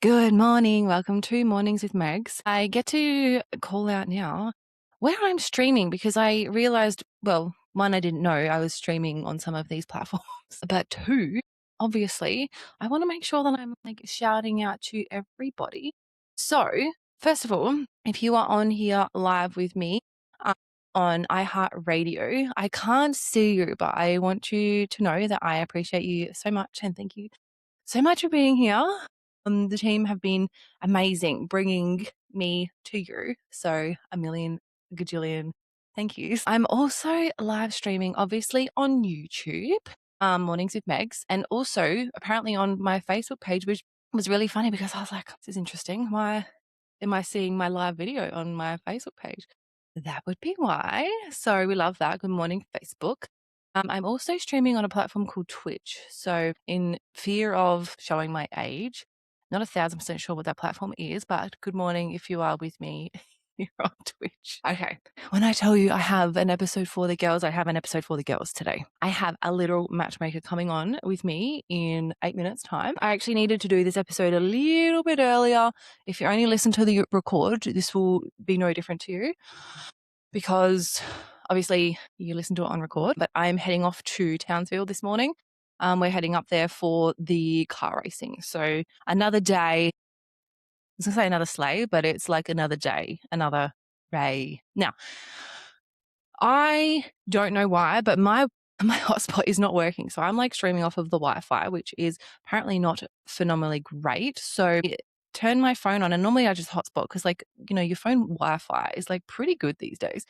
Good morning. Welcome to Mornings with Megs. I get to call out now where I'm streaming because I realized, well, one, I didn't know I was streaming on some of these platforms, but two, obviously, I want to make sure that I'm like shouting out to everybody. So, first of all, if you are on here live with me on iHeartRadio, I can't see you, but I want you to know that I appreciate you so much and thank you so much for being here. The team have been amazing bringing me to you. So a million gajillion thank yous. I'm also live streaming, obviously, on YouTube, Mornings with Megs, and also apparently on my Facebook page, which was really funny because I was like, this is interesting. Why am I seeing my live video on my Facebook page? That would be why. So we love that. Good morning, Facebook. I'm also streaming on a platform called Twitch. So, in fear of showing my age, not 1,000% sure what that platform is, but good morning if you are with me here on Twitch. Okay. When I tell you I have an episode for the girls, I have an episode for the girls today. I have a little matchmaker coming on with me in 8 minutes' time. I actually needed to do this episode a little bit earlier. If you only listen to the record, this will be no different to you because obviously you listen to it on record, but I'm heading off to Townsville this morning. We're heading up there for the car racing. So another day, I was going to say another sleigh, but it's like another day, another ray. Now, I don't know why, but my hotspot is not working. So I'm like streaming off of the Wi-Fi, which is apparently not phenomenally great. So turn my phone on, and normally I just hotspot because, like, you know, your phone Wi-Fi is like pretty good these days.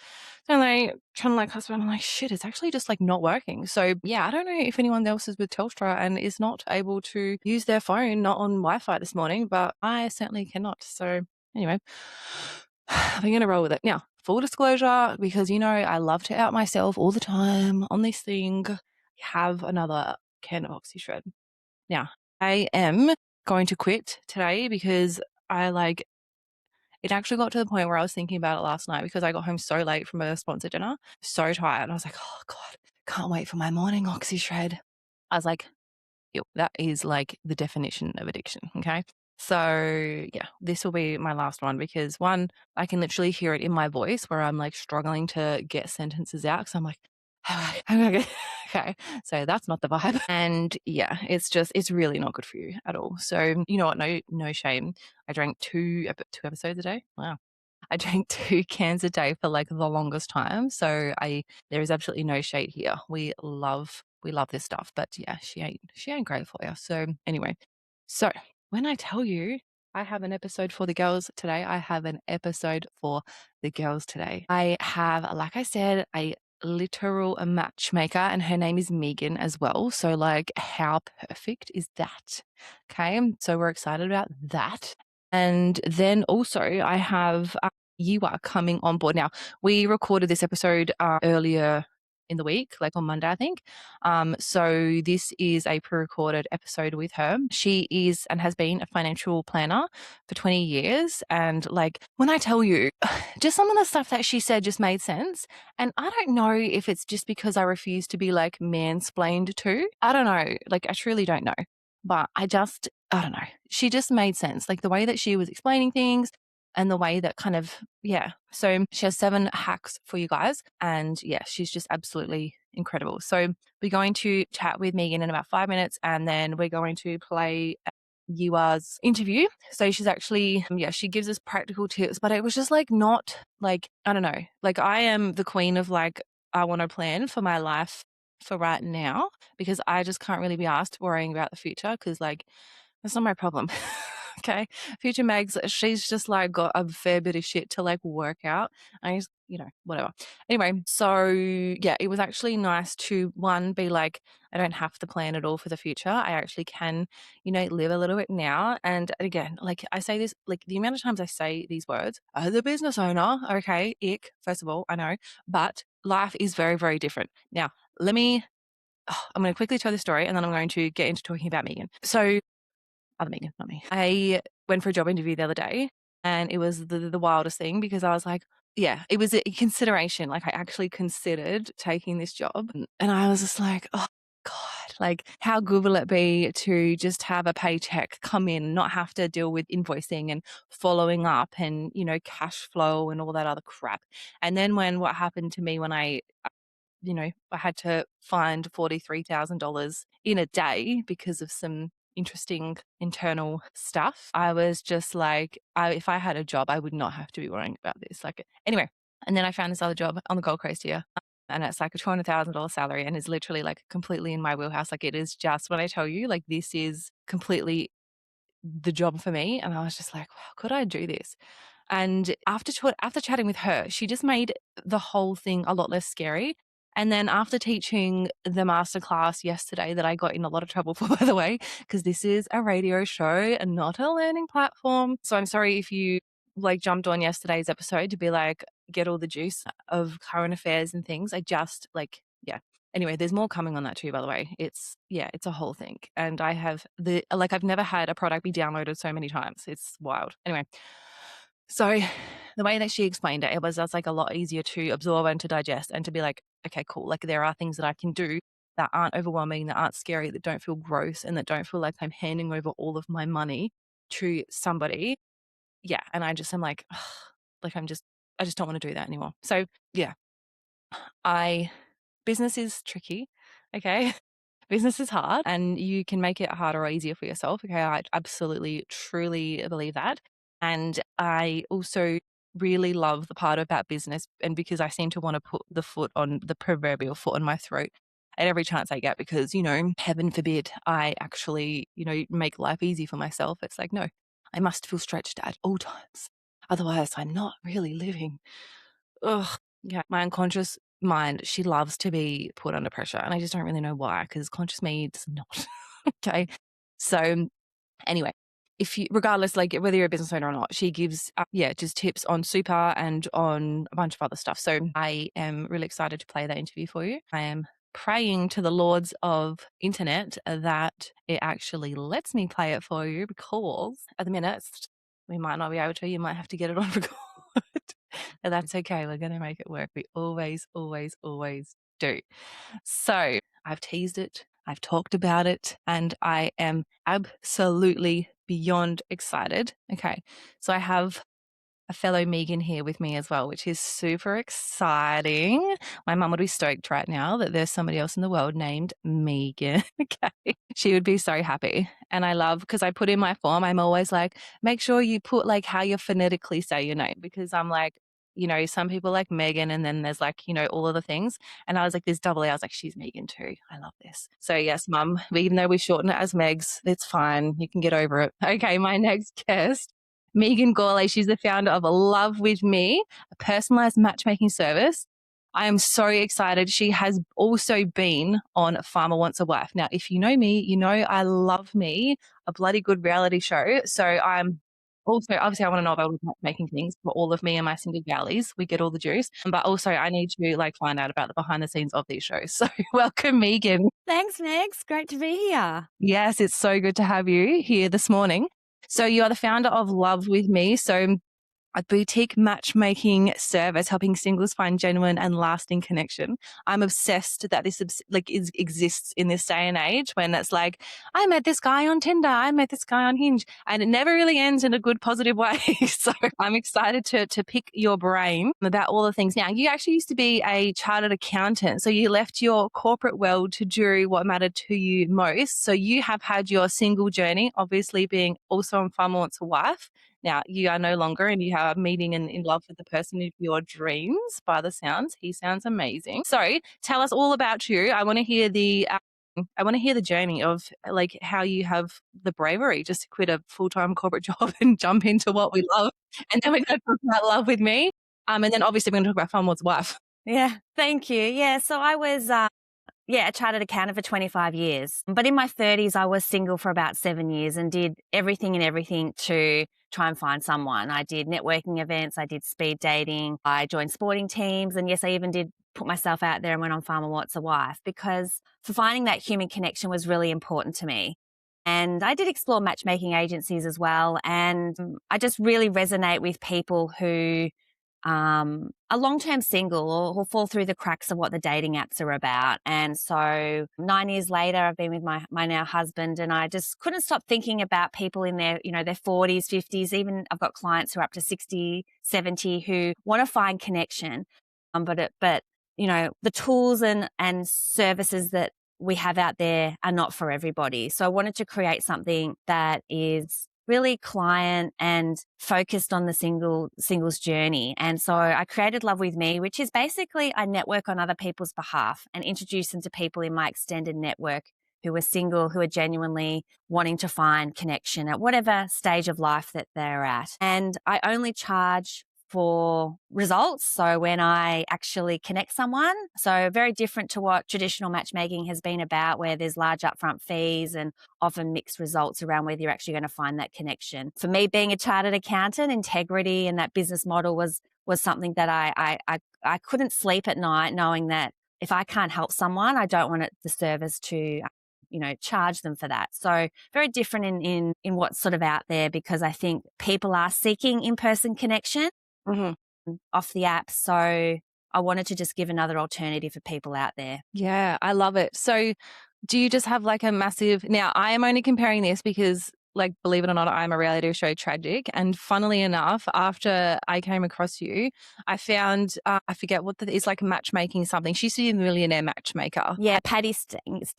So I'm like trying to like hotspot, and I'm like, shit, it's actually just like not working. So yeah, I don't know if anyone else is with Telstra and is not able to use their phone not on Wi-Fi this morning, but I certainly cannot. So anyway, I'm going to roll with it. Now, full disclosure, because you know I love to out myself all the time on this thing, have another can of OxyShred. Now, I am going to quit today because it actually got to the point where I was thinking about it last night because I got home so late from a sponsor dinner, so tired. And I was like, oh God, can't wait for my morning OxyShred. I was like, ew, that is like the definition of addiction. Okay. So yeah, this will be my last one because one, I can literally hear it in my voice where I'm like struggling to get sentences out because I'm like, okay, so that's not the vibe. And yeah, it's really not good for you at all. So you know what? No shame. I drank two episodes a day. Wow. I drank 2 cans a day for like the longest time. So there is absolutely no shade here. We love this stuff. But yeah, she ain't great for you. So anyway, so when I tell you I have an episode for the girls today, I have an episode for the girls today. I have, like I said, a literal matchmaker, and her name is Megan as well. So like, how perfect is that? Okay, so we're excited about that. And then also I have Yiwa coming on board. Now, we recorded this episode earlier in the week, like on Monday, I think. So this is a pre-recorded episode with her. She is and has been a financial planner for 20 years. And like, when I tell you, just some of the stuff that she said just made sense. And I don't know if it's just because I refuse to be like mansplained to. I don't know. Like, I truly don't know. But I don't know. She just made sense. Like the way that she was explaining things and the way that kind of, yeah. So she has 7 hacks for you guys. And yeah, she's just absolutely incredible. So we're going to chat with Megan in about 5 minutes, and then we're going to play Yua's interview. So she's actually, she gives us practical tips, but it was just like not like, I don't know, like I am the queen of like, I want to plan for my life for right now because I just can't really be asked worrying about the future because like that's not my problem. Okay. Future Megs, she's just like got a fair bit of shit to like work out. I just, whatever. Anyway, so yeah, it was actually nice to one, be like, I don't have to plan at all for the future. I actually can, live a little bit now. And again, like I say this, like the amount of times I say these words as a business owner, okay, first of all, I know, but life is very, very different. Now, I'm going to quickly tell the story and then I'm going to get into talking about Megan. So, other Megan, not me. I went for a job interview the other day and it was the wildest thing because I was like, yeah, it was a consideration. Like I actually considered taking this job and I was just like, oh God, like how good will it be to just have a paycheck come in, not have to deal with invoicing and following up and, cash flow and all that other crap. And then what happened to me when I had to find $43,000 in a day because of some interesting internal stuff. I was just like, if I had a job, I would not have to be worrying about this. Like, anyway. And then I found this other job on the Gold Coast here. And it's like a $200,000 salary and is literally like completely in my wheelhouse. Like, it is just when I tell you, like, this is completely the job for me. And I was just like, wow, could I do this? And after chatting with her, she just made the whole thing a lot less scary. And then after teaching the masterclass yesterday that I got in a lot of trouble for, by the way, because this is a radio show and not a learning platform. So I'm sorry if you jumped on yesterday's episode to be like, get all the juice of current affairs and things. I just yeah. Anyway, there's more coming on that too, by the way. It's a whole thing. And I have I've never had a product be downloaded so many times. It's wild. Anyway. So the way that she explained it, was that's like a lot easier to absorb and to digest and to be like, okay, cool. Like, there are things that I can do that aren't overwhelming, that aren't scary, that don't feel gross, and that don't feel like I'm handing over all of my money to somebody. Yeah. And I just am like, ugh, I just don't want to do that anymore. So yeah, business is tricky. Okay. Business is hard and you can make it harder or easier for yourself. Okay. I absolutely, truly believe that. And I also really love the part about business, and because I seem to want to put the proverbial foot on my throat at every chance I get, because, heaven forbid I actually, make life easy for myself. It's like, no, I must feel stretched at all times. Otherwise, I'm not really living. Ugh. Yeah. My unconscious mind, she loves to be put under pressure. And I just don't really know why, because conscious me does not. Okay. So anyway, regardless, like whether you're a business owner or not, she gives, just tips on super and on a bunch of other stuff. So I am really excited to play that interview for you. I am praying to the lords of internet that it actually lets me play it for you, because at the minute we might not be able to. You might have to get it on record. And that's okay. We're going to make it work. We always, always, always do. So I've teased it. I've talked about it, and I am absolutely beyond excited. Okay. So I have a fellow Megan here with me as well, which is super exciting. My mum would be stoked right now that there's somebody else in the world named Megan. Okay. She would be so happy. And I love, because I put in my form, I'm always like, make sure you put like how you phonetically say your name, because I'm like, some people like Megan, and then there's like, all of the things. And I was like, there's double A. I was like, she's Megan too. I love this. So yes, mum, even though we shorten it as Megs, it's fine. You can get over it. Okay, my next guest, Megan Gourlay. She's the founder of Love With Me, a personalized matchmaking service. I am so excited. She has also been on Farmer Wants a Wife. Now, if you know me, you know I love me a bloody good reality show. So I'm also, obviously, I want to know about matchmaking things for all of me and my single galleys. We get all the juice. But also, I need to find out about the behind the scenes of these shows. So welcome, Megan. Thanks, Megs. Great to be here. Yes, it's so good to have you here this morning. So you are the founder of Love With Me. So a boutique matchmaking service helping singles find genuine and lasting connection. I'm obsessed that this exists in this day and age, when it's like, I met this guy on Tinder, I met this guy on Hinge, and it never really ends in a good, positive way. So I'm excited to pick your brain about all the things. Now, you actually used to be a chartered accountant, so you left your corporate world to do what mattered to you most. So you have had your single journey, obviously being also on Farmer Wants a Wife. Now, you are no longer, and you are meeting and in love with the person of your dreams by the sounds. He sounds amazing. So tell us all about you. I want to hear the journey of how you have the bravery just to quit a full-time corporate job and jump into what we love. And then we're going to talk about Love With Me. And then obviously we're going to talk about Farmer Wants a Wife. Yeah, thank you. Yeah, so I was a chartered accountant for 25 years. But in my 30s, I was single for about 7 years and did everything to try and find someone. I did networking events, I did speed dating, I joined sporting teams, and yes, I even did put myself out there and went on Farmer Wants a Wife, because for finding that human connection was really important to me. And I did explore matchmaking agencies as well, and I just really resonate with people who a long-term single or fall through the cracks of what the dating apps are about. And so 9 years later, I've been with my now husband, and I just couldn't stop thinking about people in their, their 40s, 50s. Even I've got clients who are up to 60, 70 who want to find connection. But the tools and services that we have out there are not for everybody. So I wanted to create something that is really client and focused on the singles journey. And so I created Love With Me, which is basically I network on other people's behalf and introduce them to people in my extended network who are single, who are genuinely wanting to find connection at whatever stage of life that they're at. And I only charge for results. So when I actually connect someone, so very different to what traditional matchmaking has been about, where there's large upfront fees and often mixed results around whether you're actually going to find that connection. For me, being a chartered accountant, integrity and that business model was something that I couldn't sleep at night knowing that if I can't help someone, I don't want the service to charge them for that. So very different in what's sort of out there, because I think people are seeking in-person connection off the app. So I wanted to just give another alternative for people out there. Yeah, I love it. So do you just have like a massive, now I am only comparing this because like, believe it or not, I'm a reality show tragic. And funnily enough, after I came across you, I found, I forget what it's like matchmaking something. She used to be a millionaire matchmaker. Yeah, Patty Stings.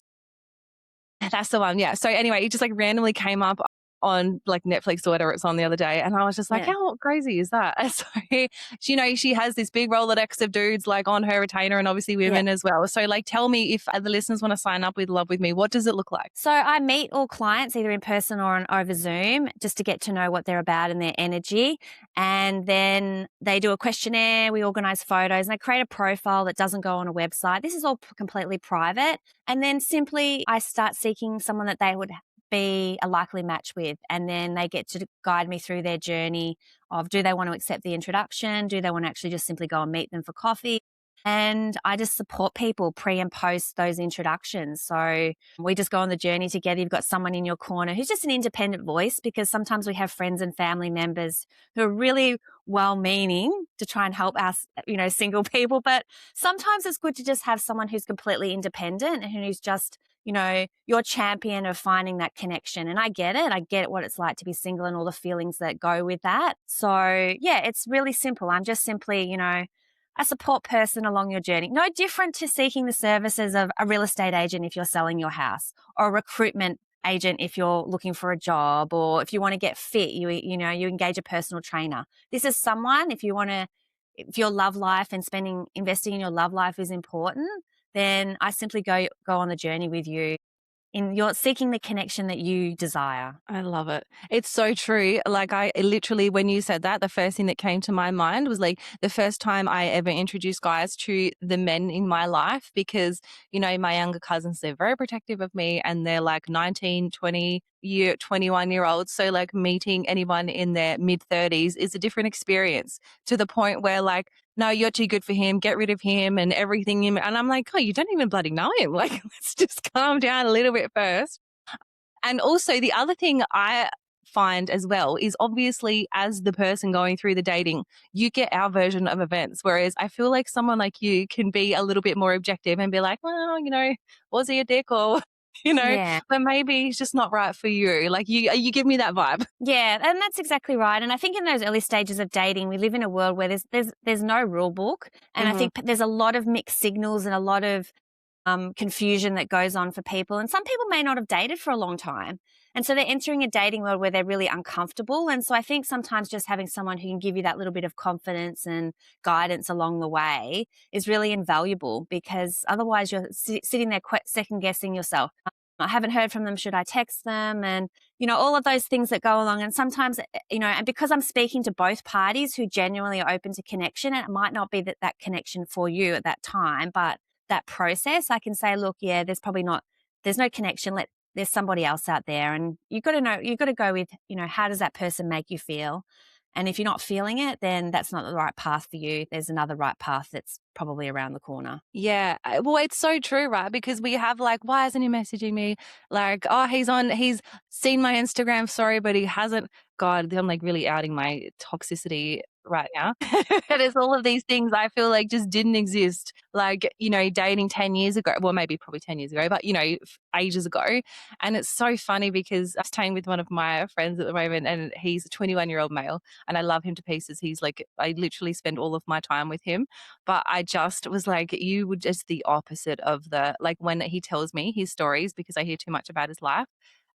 That's the one. Yeah. So anyway, it just like randomly came up on like Netflix or whatever it's on the other day. And I was just like, how crazy is that? And so, she has this big Rolodex of dudes like on her retainer, and obviously women as well. So like, tell me, if the listeners want to sign up with Love With Me, what does it look like? So I meet all clients either in person or over Zoom just to get to know what they're about and their energy. And then they do a questionnaire, we organize photos, and I create a profile that doesn't go on a website. This is all completely private. And then simply I start seeking someone that they would be a likely match with, and then they get to guide me through their journey of, do they want to accept the introduction? Do they want to actually just simply go and meet them for coffee? And I just support people pre and post those introductions. So we just go on the journey together. You've got someone in your corner who's just an independent voice, because sometimes we have friends and family members who are really well-meaning to try and help us, single people. But sometimes it's good to just have someone who's completely independent and who's just, your champion of finding that connection. And I get it. I get what it's like to be single and all the feelings that go with that. So yeah, it's really simple. I'm just simply, a support person along your journey. No different to seeking the services of a real estate agent if you're selling your house, or a recruitment agent if you're looking for a job, or if you want to get fit, you engage a personal trainer. This is someone, if your love life and investing in your love life is important, then I simply go on the journey with you in you're seeking the connection that you desire. I love it. It's so true. Like I literally, when you said that, the first thing that came to my mind was like the first time I ever introduced guys to the men in my life, because, my younger cousins, they're very protective of me, and they're like 19, 21-year-olds. So like meeting anyone in their mid 30s is a different experience, to the point where like, no, you're too good for him, get rid of him and everything. And I'm like, oh, you don't even bloody know him. Like, let's just calm down a little bit first. And also the other thing I find as well is, obviously, as the person going through the dating, you get our version of events. Whereas I feel like someone like you can be a little bit more objective and be like, well, was he a dick, or, but maybe he's just not right for you. Like you give me that vibe. Yeah, and that's exactly right. And I think in those early stages of dating, we live in a world where there's no rule book. And I think there's a lot of mixed signals and a lot of confusion that goes on for people. And some people may not have dated for a long time. And so they're entering a dating world where they're really uncomfortable. And so I think sometimes just having someone who can give you that little bit of confidence and guidance along the way is really invaluable, because otherwise you're sitting there second guessing yourself. I haven't heard from them. Should I text them? And, all of those things that go along. And sometimes, and because I'm speaking to both parties who genuinely are open to connection, and it might not be that connection for you at that time, but that process, I can say, look, yeah, there's no connection. There's somebody else out there. And you've got to go with, how does that person make you feel? And if you're not feeling it, then that's not the right path for you. There's another right path that's probably around the corner. Yeah. Well, it's so true, right? Because we have like, why isn't he messaging me? Like, oh, he's seen my Instagram story, but he hasn't God, I'm like really outing my toxicity right now. And it's all of these things I feel like just didn't exist. Like, dating 10 years ago, well, maybe probably 10 years ago, but, ages ago. And it's so funny because I'm staying with one of my friends at the moment and he's a 21-year-old male and I love him to pieces. He's like, I literally spend all of my time with him. But I just was like, you were just the opposite of like when he tells me his stories because I hear too much about his life.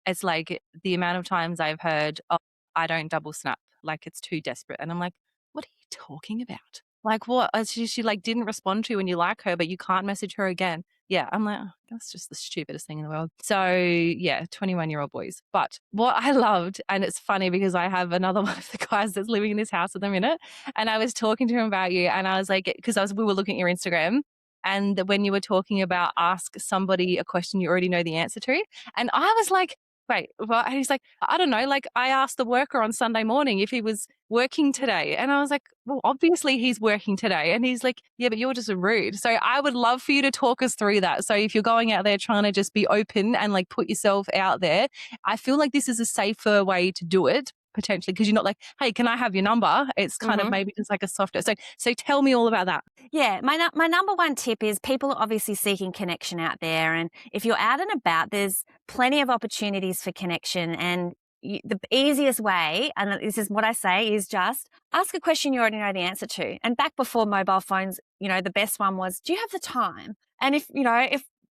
It's like the amount of times I've heard, oh, I don't double snap, like it's too desperate. And I'm like, what are you talking about? Like what? She like didn't respond to you when you like her, but you can't message her again. Yeah, I'm like, oh, that's just the stupidest thing in the world. So yeah, 21-year-old boys. But what I loved, and it's funny because I have another one of the guys that's living in this house at the minute, and I was talking to him about you, and I was like, because we were looking at your Instagram, and when you were talking about ask somebody a question you already know the answer to, and I was like, wait, what? And he's like, I don't know. Like, I asked the worker on Sunday morning if he was working today. And I was like, well, obviously he's working today. And he's like, yeah, but you're just rude. So I would love for you to talk us through that. So if you're going out there trying to just be open and like put yourself out there, I feel like this is a safer way to do it potentially because you're not like, hey, can I have your number? It's kind of maybe just like a softer. So tell me all about that. Yeah, my number one tip is people are obviously seeking connection out there, and if you're out and about, there's plenty of opportunities for connection. And the easiest way, and this is what I say, is just ask a question you already know the answer to. And back before mobile phones, the best one was, "Do you have the time?" And if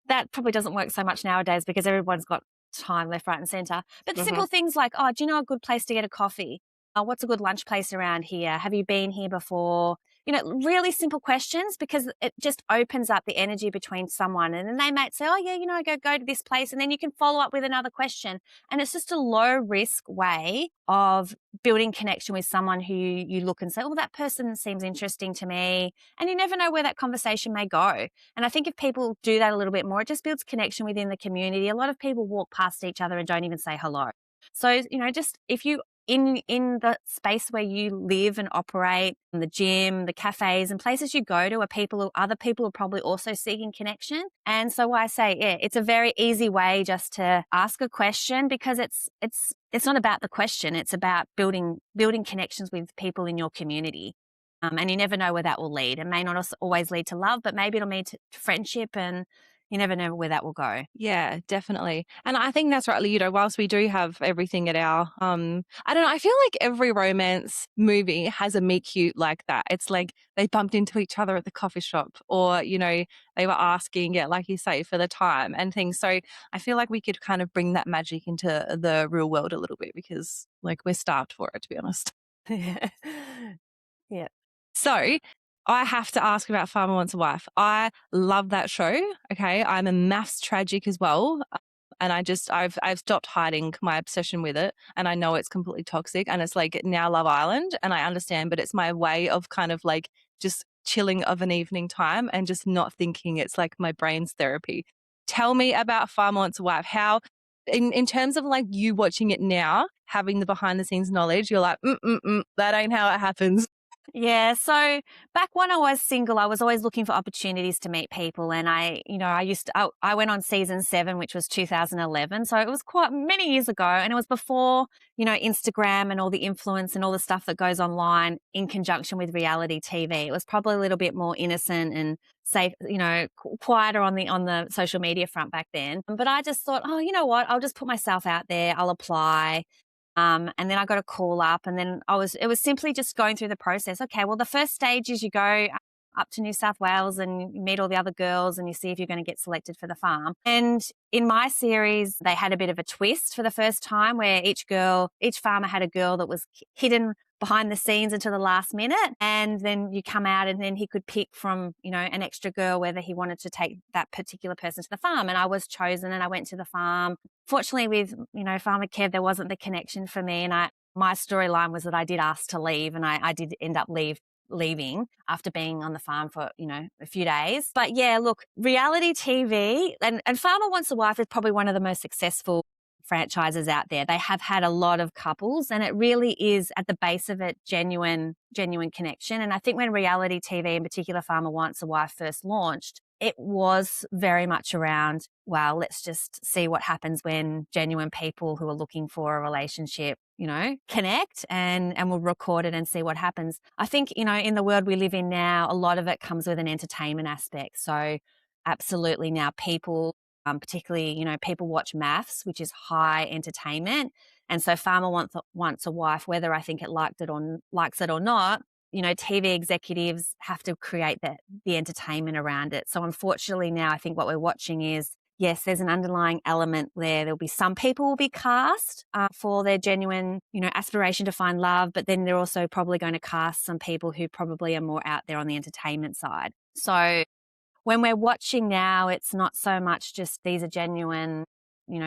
that probably doesn't work so much nowadays because everyone's got time left, right, and center. But simple things like, "Oh, do you know a good place to get a coffee? What's a good lunch place around here? Have you been here before?" Really simple questions because it just opens up the energy between someone. And then they might say, oh, yeah, go to this place. And then you can follow up with another question. And it's just a low risk way of building connection with someone who you look and say, oh, that person seems interesting to me. And you never know where that conversation may go. And I think if people do that a little bit more, it just builds connection within the community. A lot of people walk past each other and don't even say hello. So, just if you in the space where you live and operate, in the gym, the cafes and places you go to are other people are probably also seeking connection. And so I say, yeah, it's a very easy way just to ask a question because it's not about the question. It's about building connections with people in your community. And you never know where that will lead. It may not always lead to love, but maybe it'll lead to friendship, and you never know where that will go. Yeah, definitely. And I think that's right, whilst we do have everything at our, I don't know, I feel like every romance movie has a meet cute like that. It's like they bumped into each other at the coffee shop or, they were asking, yeah, like you say, for the time and things. So I feel like we could kind of bring that magic into the real world a little bit because like we're starved for it, to be honest. Yeah. Yeah. So I have to ask about Farmer Wants a Wife. I love that show. Okay. I'm a maths tragic as well. And I've stopped hiding my obsession with it. And I know it's completely toxic. And it's like now Love Island. And I understand, but it's my way of kind of like just chilling of an evening time and just not thinking it's like my brain's therapy. Tell me about Farmer Wants a Wife. How, in terms of like you watching it now, having the behind the scenes knowledge, you're like, that ain't how it happens. Yeah. So back when I was single, I was always looking for opportunities to meet people. And I went on season 7, which was 2011. So it was quite many years ago. And it was before, Instagram and all the influence and all the stuff that goes online in conjunction with reality TV. It was probably a little bit more innocent and safe, quieter on the social media front back then. But I just thought, oh, you know what? I'll just put myself out there. I'll apply. And then I got a call up, and then it was simply just going through the process. Okay, well, the first stage is you go up to New South Wales and you meet all the other girls and you see if you're going to get selected for the farm. And in my series, they had a bit of a twist for the first time where each farmer had a girl that was hidden behind the scenes until the last minute. And then you come out and then he could pick from, an extra girl whether he wanted to take that particular person to the farm. And I was chosen and I went to the farm. Fortunately with, Farmer Kev, there wasn't the connection for me. And my storyline was that I did ask to leave and I did end up leaving after being on the farm for, a few days. But yeah, look, reality TV and Farmer Wants a Wife is probably one of the most successful franchises out there. They have had a lot of couples and it really is at the base of it genuine connection. And I think when reality TV, in particular Farmer Wants a Wife, first launched, it was very much around, well, let's just see what happens when genuine people who are looking for a relationship, connect and we'll record it and see what happens. I think, in the world we live in now, a lot of it comes with an entertainment aspect. So absolutely now people, particularly, people watch maths, which is high entertainment. And so farmer wants a wife, whether I think it likes it or not. TV executives have to create the entertainment around it. So unfortunately now I think what we're watching is, yes, there's an underlying element there. There'll be some people will be cast for their genuine, aspiration to find love, but then they're also probably going to cast some people who probably are more out there on the entertainment side. So when we're watching now, it's not so much just these are genuine,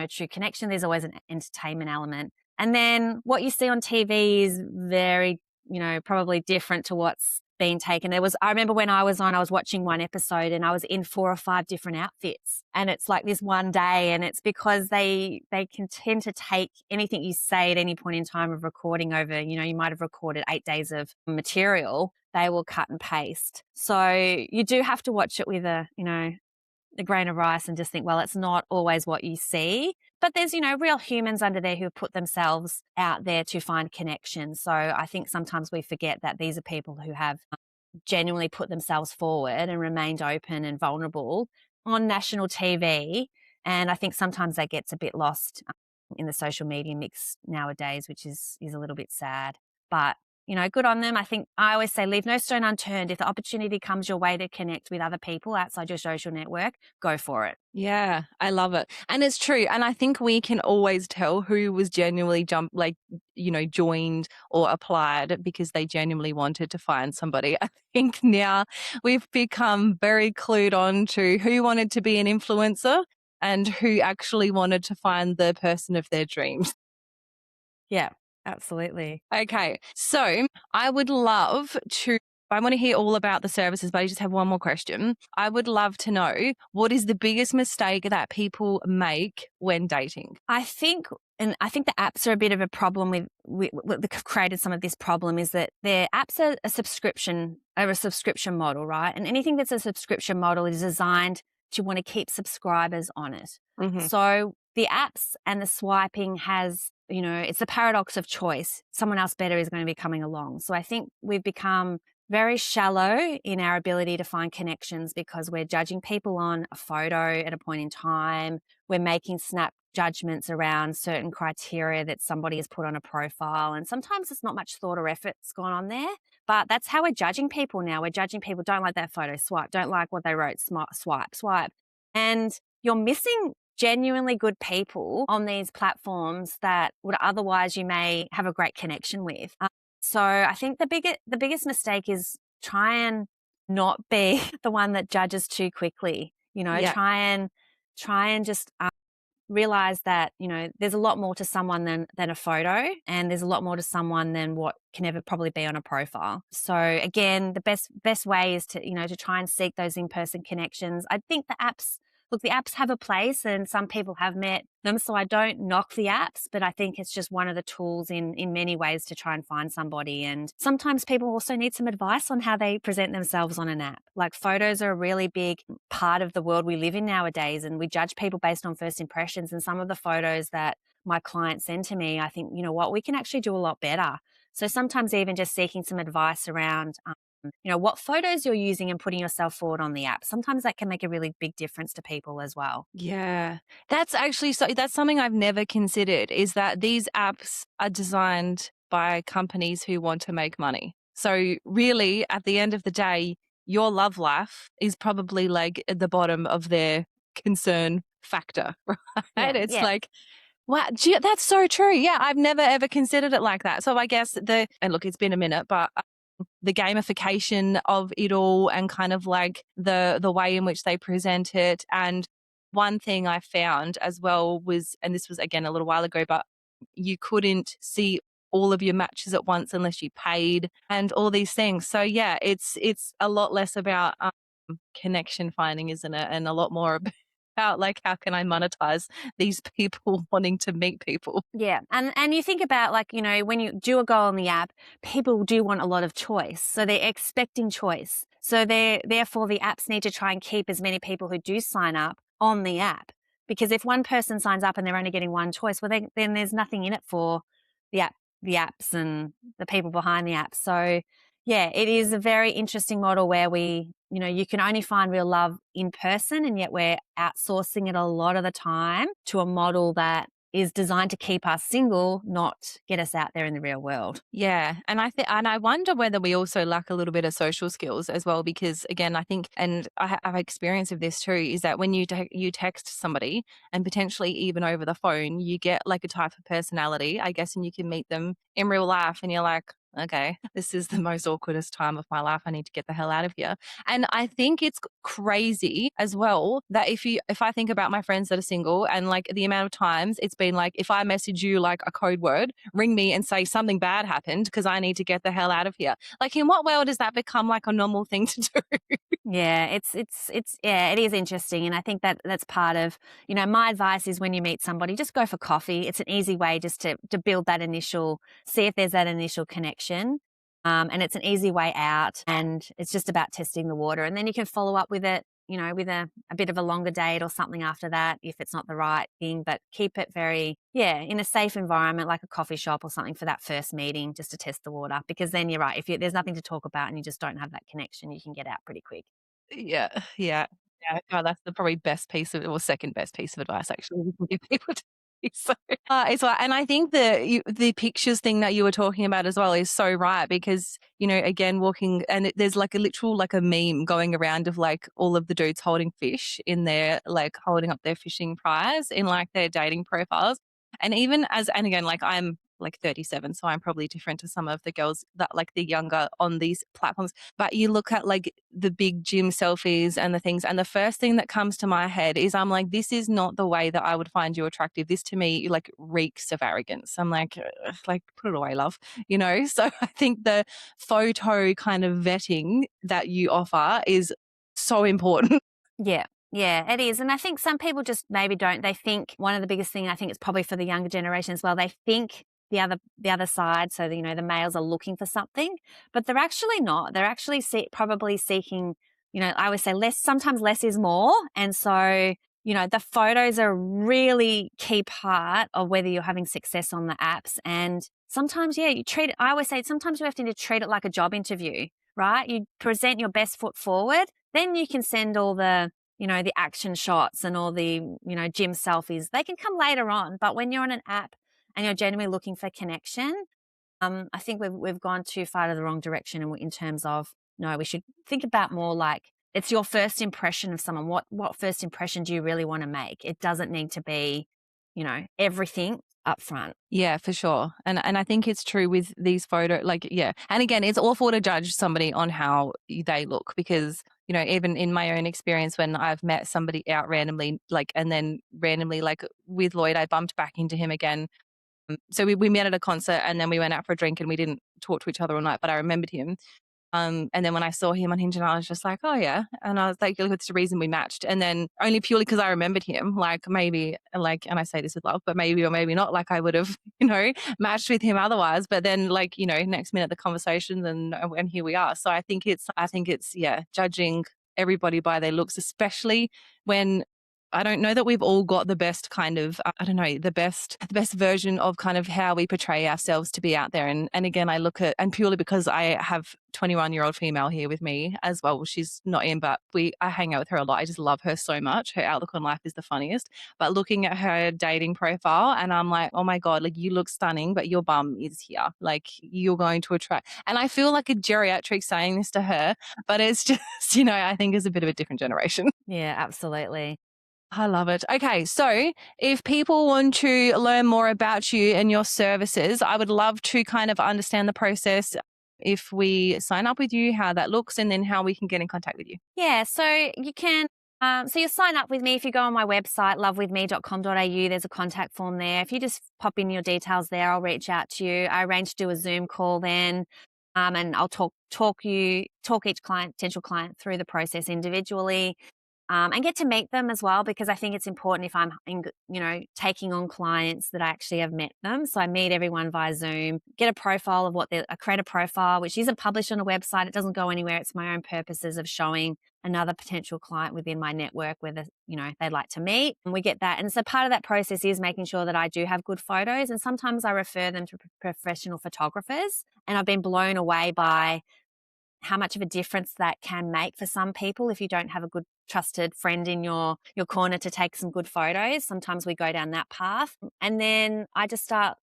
true connection. There's always an entertainment element. And then what you see on TV is very, probably different to what's being taken. I remember when I was watching one episode and I was in 4 or 5 different outfits. And it's like this one day, and it's because they can tend to take anything you say at any point in time of recording over, you might have recorded 8 days of material. They will cut and paste. So you do have to watch it with a grain of rice and just think, well, it's not always what you see. But there's, real humans under there who put themselves out there to find connections. So I think sometimes we forget that these are people who have genuinely put themselves forward and remained open and vulnerable on national TV. And I think sometimes that gets a bit lost in the social media mix nowadays, which is a little bit sad. But good on them. I think I always say leave no stone unturned. If the opportunity comes your way to connect with other people outside your social network, go for it. Yeah, I love it. And it's true. And I think we can always tell who was genuinely joined or applied because they genuinely wanted to find somebody. I think now we've become very clued on to who wanted to be an influencer and who actually wanted to find the person of their dreams. Yeah, absolutely. Okay, so I want to hear all about the services, but I just have one more question. I would love to know, what is the biggest mistake that people make when dating? I think the apps are a bit of a problem with what created some of this problem is that their apps are a subscription model, right? And anything that's a subscription model is designed to want to keep subscribers on it. Mm-hmm. So the apps and the swiping has, it's the paradox of choice. Someone else better is going to be coming along. So I think we've become very shallow in our ability to find connections because we're judging people on a photo at a point in time. We're making snap judgments around certain criteria that somebody has put on a profile. And sometimes it's not much thought or effort's gone on there, but that's how we're judging people now. We're judging people, don't like that photo, swipe, don't like what they wrote, swipe. And you're missing genuinely good people on these platforms that would otherwise you may have a great connection with. So I think the biggest mistake is try and not be the one that judges too quickly. Yeah. Try and just realize that there's a lot more to someone than a photo, and there's a lot more to someone than what can ever probably be on a profile. So again, the best way is to to try and seek those in-person connections. I think the apps have a place and some people have met them, so I don't knock the apps, but I think it's just one of the tools in many ways to try and find somebody. And sometimes people also need some advice on how they present themselves on an app. Like photos are a really big part of the world we live in nowadays, and we judge people based on first impressions. And some of the photos that my clients send to me, I think, we can actually do a lot better. So sometimes even just seeking some advice around what photos you're using and putting yourself forward on the app. Sometimes that can make a really big difference to people as well. Yeah, that's something I've never considered, is that these apps are designed by companies who want to make money. So really, at the end of the day, your love life is probably like at the bottom of their concern factor, right? It's like, wow, gee, that's so true. Yeah, I've never ever considered it like that. So I guess and look, it's been a minute, but the gamification of it all and kind of like the way in which they present it. And one thing I found as well was, and this was again a little while ago, but you couldn't see all of your matches at once unless you paid and all these things. So yeah, it's a lot less about connection finding, isn't it? And a lot more about like, how can I monetize these people wanting to meet people? Yeah. And you think about like, when you do a go on the app, people do want a lot of choice. So they're expecting choice. So therefore the apps need to try and keep as many people who do sign up on the app. Because if one person signs up and they're only getting one choice, well, then there's nothing in it for the app the apps and the people behind the apps. So, yeah, it is a very interesting model where you can only find real love in person, and yet we're outsourcing it a lot of the time to a model that is designed to keep us single, not get us out there in the real world. Yeah, and I wonder whether we also lack a little bit of social skills as well, because again, I think, and I have experience of this too, is that when you text somebody and potentially even over the phone, you get like a type of personality, I guess, and you can meet them in real life, and you're like, okay, this is the most awkwardest time of my life. I need to get the hell out of here. And I think it's crazy as well that if I think about my friends that are single and like the amount of times it's been like, if I message you like a code word, ring me and say something bad happened because I need to get the hell out of here. Like, in what world does that become like a normal thing to do? Yeah, yeah, it is interesting. And I think that that's part of, my advice is when you meet somebody, just go for coffee. It's an easy way just to build that initial, see if there's that initial connection. And it's an easy way out, and it's just about testing the water. And then you can follow up with it, with a bit of a longer date or something after that if it's not the right thing. But keep it very, yeah, in a safe environment like a coffee shop or something for that first meeting just to test the water. Because then you're right. There's nothing to talk about and you just don't have that connection, you can get out pretty quick. Yeah, yeah. Yeah, no, that's the probably best piece of, or second best piece of advice actually we can give people to so, it's like, and I think the pictures thing that you were talking about as well is so right, because, again, walking and there's like a literal, like a meme going around of like all of the dudes holding fish in their, like holding up their fishing prize in like their dating profiles. And even and again, like I'm like 37, so I'm probably different to some of the girls that like the younger on these platforms. But you look at like the big gym selfies and the things, and the first thing that comes to my head is I'm like, this is not the way that I would find you attractive. This to me like reeks of arrogance. I'm like, "Ugh, like put it away, love." So I think the photo kind of vetting that you offer is so important. Yeah. Yeah, it is. And I think some people just maybe don't. They think one of the biggest thing, I think it's probably for the younger generation as well. They think the other side, so the males are looking for something, but they're actually not. They're actually probably seeking, I always say less, sometimes less is more. And so, the photos are a really key part of whether you're having success on the apps. And sometimes, yeah, I always say sometimes you have to treat it like a job interview, right? You present your best foot forward, then you can send all the action shots and all the gym selfies. They can come later on. But when you're on an app and you're genuinely looking for connection, I think we've gone too far to the wrong direction in terms of, no, we should think about more like it's your first impression of someone. What first impression do you really want to make? It doesn't need to be, everything up front. Yeah, for sure. And I think it's true with these photo, like, yeah. And again, it's awful to judge somebody on how they look, because, even in my own experience, when I've met somebody out randomly, like, and then randomly, like with Lloyd, I bumped back into him again. So we met at a concert and then we went out for a drink and we didn't talk to each other all night, but I remembered him. And then when I saw him on Hinge, and I was just like, oh yeah. And I was like, look, it's the reason we matched. And then only purely because I remembered him, like maybe like, and I say this with love, but maybe or maybe not, like I would have, matched with him otherwise. But then like, next minute the conversation and here we are. So I think it's, yeah, judging everybody by their looks, especially when I don't know that we've all got the best kind of, I don't know, the best version of kind of how we portray ourselves to be out there. And again, I look at, and purely because I have 21-year-old female here with me as well. She's not in, but I hang out with her a lot. I just love her so much. Her outlook on life is the funniest. But looking at her dating profile, and I'm like, oh my God, like you look stunning, but your bum is here. Like you're going to attract. And I feel like a geriatric saying this to her, but it's just, I think it's a bit of a different generation. Yeah, absolutely. I love it. Okay, so if people want to learn more about you and your services, I would love to kind of understand the process if we sign up with you, how that looks, and then how we can get in contact with you. Yeah, so you can. So you'll sign up with me if you go on my website, lovewithme.com.au. There's a contact form there. If you just pop in your details there, I'll reach out to you. I arrange to do a Zoom call then, and I'll talk each potential client through the process individually. And get to meet them as well, because I think it's important if I'm, taking on clients that I actually have met them. So I meet everyone via Zoom, get a profile of I create a profile, which isn't published on a website. It doesn't go anywhere. It's my own purposes of showing another potential client within my network, whether, they'd like to meet, and we get that. And so part of that process is making sure that I do have good photos. And sometimes I refer them to professional photographers. And I've been blown away by how much of a difference that can make for some people if you don't have a good trusted friend in your corner to take some good photos. Sometimes we go down that path. And then I just start,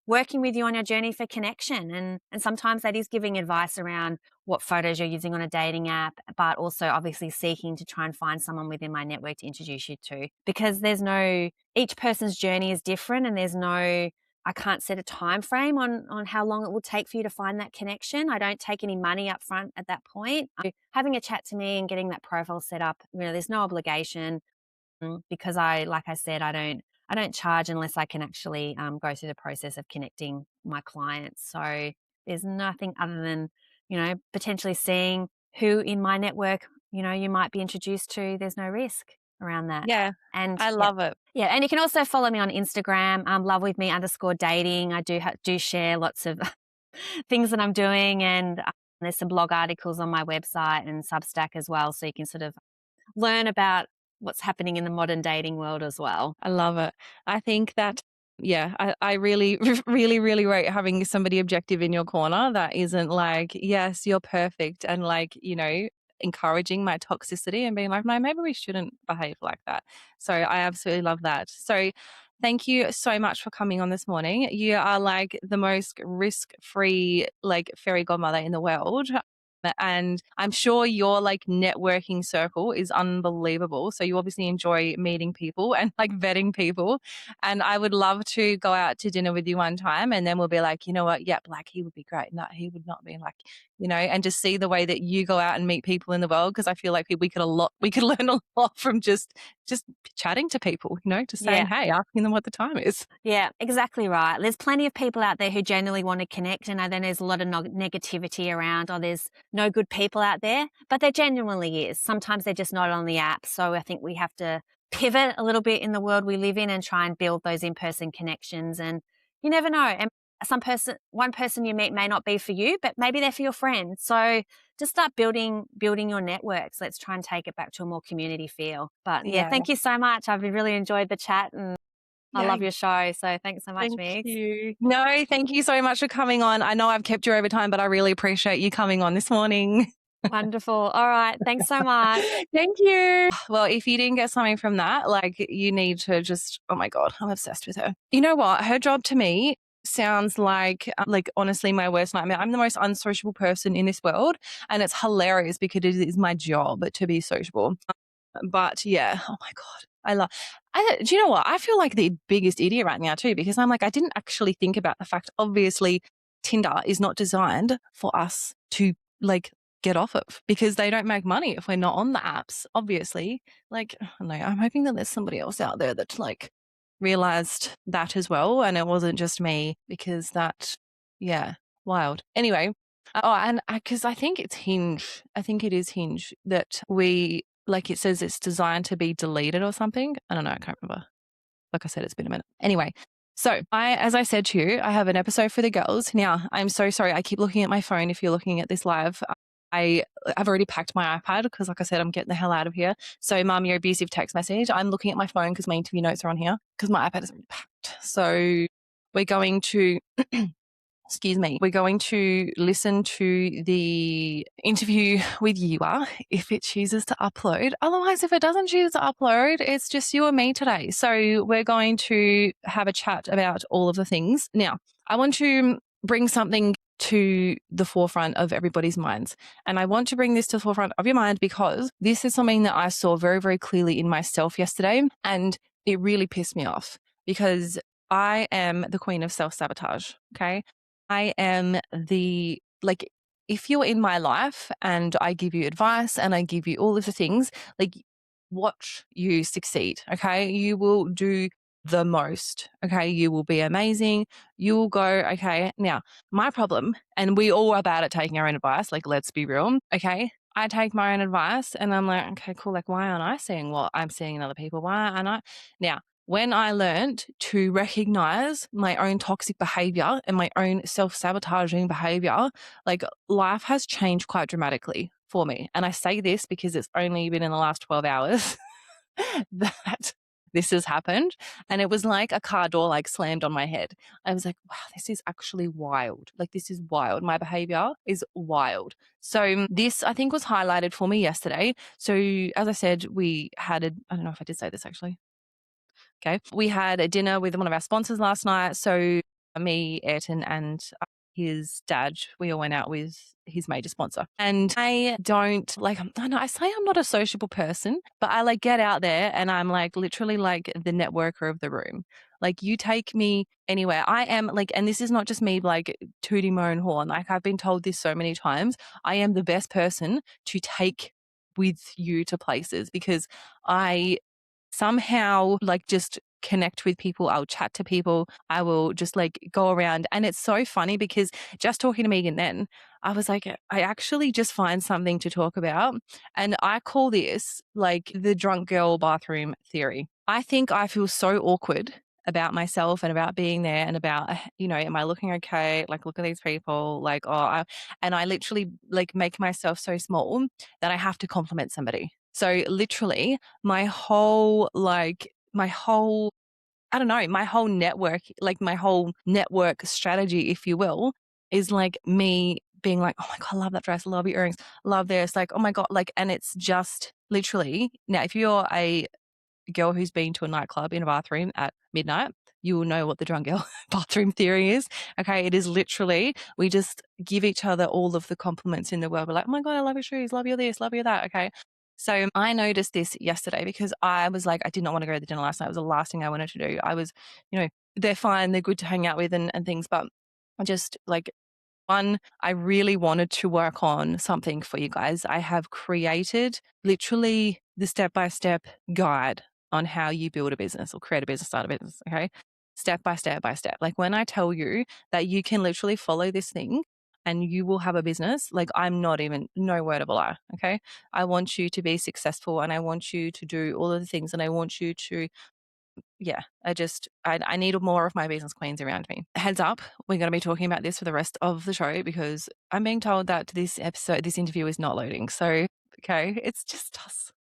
working with you on your journey for connection. And sometimes that is giving advice around what photos you're using on a dating app, but also obviously seeking to try and find someone within my network to introduce you to. Because each person's journey is different, and I can't set a time frame on how long it will take for you to find that connection. I don't take any money up front at that point. Having a chat to me and getting that profile set up, there's no obligation, because like I said, I don't charge unless I can actually go through the process of connecting my clients. So there's nothing other than, potentially seeing who in my network, you might be introduced to. There's no risk around that. Yeah, And I yeah. love it. Yeah, and you can also follow me on Instagram, lovewithme_dating. I do share lots of things that I'm doing, and there's some blog articles on my website and Substack as well, so you can sort of learn about what's happening in the modern dating world as well. I love it. I think that, yeah, I really, really, really rate having somebody objective in your corner that isn't like, yes, you're perfect, and like, encouraging my toxicity and being like, no, maybe we shouldn't behave like that. So I absolutely love that. So thank you so much for coming on this morning. You are like the most risk-free, like fairy godmother in the world. And I'm sure your like networking circle is unbelievable. So you obviously enjoy meeting people and like vetting people. And I would love to go out to dinner with you one time, and then we'll be like, you know what? Yep, like he would be great. No, he would not be, like, and just see the way that you go out and meet people in the world. Cause I feel like we could learn a lot from just chatting to people, just saying, hey, asking them what the time is. Yeah, exactly right. There's plenty of people out there who genuinely want to connect, and then there's a lot of negativity around, there's no good people out there, but there genuinely is. Sometimes they're just not on the app. So I think we have to pivot a little bit in the world we live in and try and build those in-person connections. And you never know. And one person you meet may not be for you, but maybe they're for your friend. So just start building your networks. Let's try and take it back to a more community feel. But yeah, thank you so much. I've really enjoyed the chat, and I love your show. So thanks so much, Thank Megs. you. No, thank you so much for coming on. I know I've kept you over time, but I really appreciate you coming on this morning. Wonderful. All right. Thanks so much. Thank you. Well, if you didn't get something from that, like, you need to oh my God, I'm obsessed with her. You know what? Her job to me sounds like honestly my worst nightmare. I'm the most unsociable person in this world, and it's hilarious because it is my job to be sociable. But yeah, oh my God. Do you know what? I feel like the biggest idiot right now too, because I'm like, I didn't actually think about the fact, obviously, Tinder is not designed for us to like get off of, because they don't make money if we're not on the apps, obviously. Like, I don't know, I'm hoping that there's somebody else out there that's like realized that as well, and it wasn't just me, because yeah, wild. Anyway, and because I think it's Hinge. I think it is Hinge that it says it's designed to be deleted or something. I don't know. I can't remember. Like I said, it's been a minute. Anyway, so as I said to you, I have an episode for the girls. Now, I'm so sorry. I keep looking at my phone if you're looking at this live. I've already packed my iPad because, like I said, I'm getting the hell out of here. So, Mum, your abusive text message. I'm looking at my phone because my interview notes are on here because my iPad is already packed. So, we're going to excuse me, we're going to listen to the interview with Yua if it chooses to upload. Otherwise, if it doesn't choose to upload, it's just you and me today. So we're going to have a chat about all of the things. Now, I want to bring something to the forefront of everybody's minds. And I want to bring this to the forefront of your mind because this is something that I saw very, very clearly in myself yesterday. And it really pissed me off because I am the queen of self-sabotage, okay? I am if you're in my life and I give you advice and I give you all of the things, like, watch you succeed, okay? You will do the most, okay? You will be amazing. You will go, okay, now, my problem, and we all are bad at taking our own advice, like, let's be real, okay? I take my own advice and I'm like, okay, cool, like, why aren't I seeing what I'm seeing in other people? Why aren't I? Now, when I learned to recognize my own toxic behavior and my own self-sabotaging behavior, like, life has changed quite dramatically for me. And I say this because it's only been in the last 12 hours that this has happened. And it was like a car door like slammed on my head. I was like, wow, this is actually wild. Like, this is wild. My behavior is wild. So this, I think, was highlighted for me yesterday. So as I said, I don't know if I did say this actually. Okay. We had a dinner with one of our sponsors last night. So me, Ayrton, and his dad, we all went out with his major sponsor. And I don't like, I know I say I'm not a sociable person, but I like get out there and I'm like literally like the networker of the room. Like, you take me anywhere. I am like, and this is not just me like tooting my own horn. Like, I've been told this so many times. I am the best person to take with you to places because I somehow like just connect with people. I'll chat to people. I will just like go around. And it's so funny because just talking to Megan then, I was like, I actually just find something to talk about. And I call this like the drunk girl bathroom theory. I think I feel so awkward about myself and about being there and about, am I looking okay? Like, look at these people. Like, and I literally like make myself so small that I have to compliment somebody. So literally I don't know, my whole network, like my whole network strategy, if you will, is like me being like, oh my God, I love that dress. I love your earrings. Love this. Like, oh my God. Like, and it's just literally now, if you're a girl who's been to a nightclub in a bathroom at midnight, you will know what the drunk girl bathroom theory is. Okay. It is literally, we just give each other all of the compliments in the world. We're like, oh my God, I love your shoes. Love you this, love you that. Okay. So I noticed this yesterday because I was like, I did not want to go to the dinner last night. It was the last thing I wanted to do. I was, they're fine. They're good to hang out with and things, but I just like, one, I really wanted to work on something for you guys. I have created literally the step-by-step guide on how you build a business or create a business, start a business. Okay. Step by step by step. Like, when I tell you that you can literally follow this thing and you will have a business, like, I'm not even, no word of a lie. Okay. I want you to be successful and I want you to do all of the things and I want you to I need more of my business queens around me. Heads up, we're going to be talking about this for the rest of the show because I'm being told that this interview is not loading. So, okay, it's just us.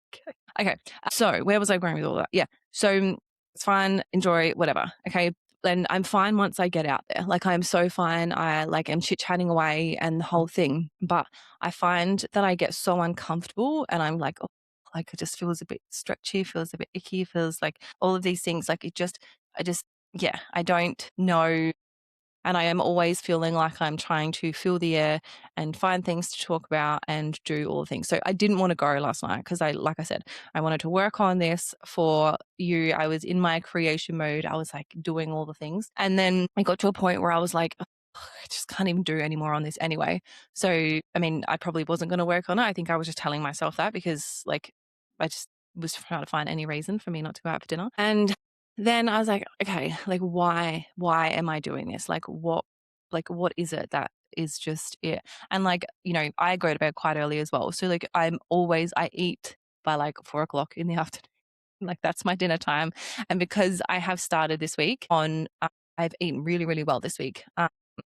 Okay. So where was I going with all that? Yeah. So it's fine. Enjoy, whatever. Okay. And I'm fine once I get out there. Like, I'm so fine. I like am chit chatting away and the whole thing. But I find that I get so uncomfortable and I'm like, oh, like it just feels a bit stretchy, feels a bit icky, feels like all of these things. Like I don't know. And I am always feeling like I'm trying to fill the air and find things to talk about and do all the things. So I didn't want to go last night because like I said, I wanted to work on this for you. I was in my creation mode. I was like doing all the things. And then I got to a point where I was like, I just can't even do any more on this anyway. So, I mean, I probably wasn't going to work on it. I think I was just telling myself that because like I just was trying to find any reason for me not to go out for dinner. And then I was like, okay, like why am I doing this? Like what is it that is just it? And like, I go to bed quite early as well. So like I eat by like 4 o'clock in the afternoon. Like, that's my dinner time. And because I have started this week I've eaten really, really well this week. I'm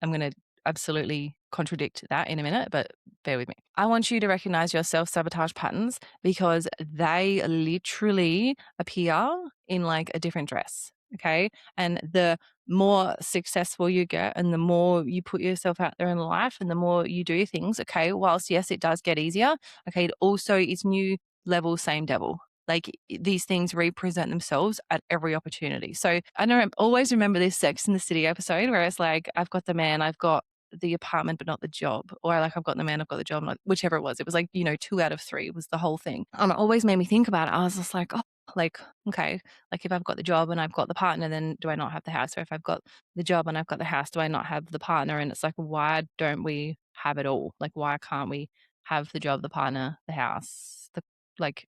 going to absolutely contradict that in a minute, but bear with me. I want you to recognize your self-sabotage patterns because they literally appear in like a different dress. Okay. And the more successful you get and the more you put yourself out there in life and the more you do things, okay, whilst yes, it does get easier, okay, it also is new level, same devil. Like, these things represent themselves at every opportunity. So I don't always remember this Sex in the City episode where it's like, I've got the man, I've got the apartment, but not the job. Or like, I've got the man, I've got the job, not, whichever it was. It was like, 2 out of 3 was the whole thing. And it always made me think about it. I was just like, oh, like, okay, like if I've got the job and I've got the partner, then do I not have the house? Or if I've got the job and I've got the house, do I not have the partner? And it's like, why don't we have it all? Like, why can't we have the job, the partner, the house, like,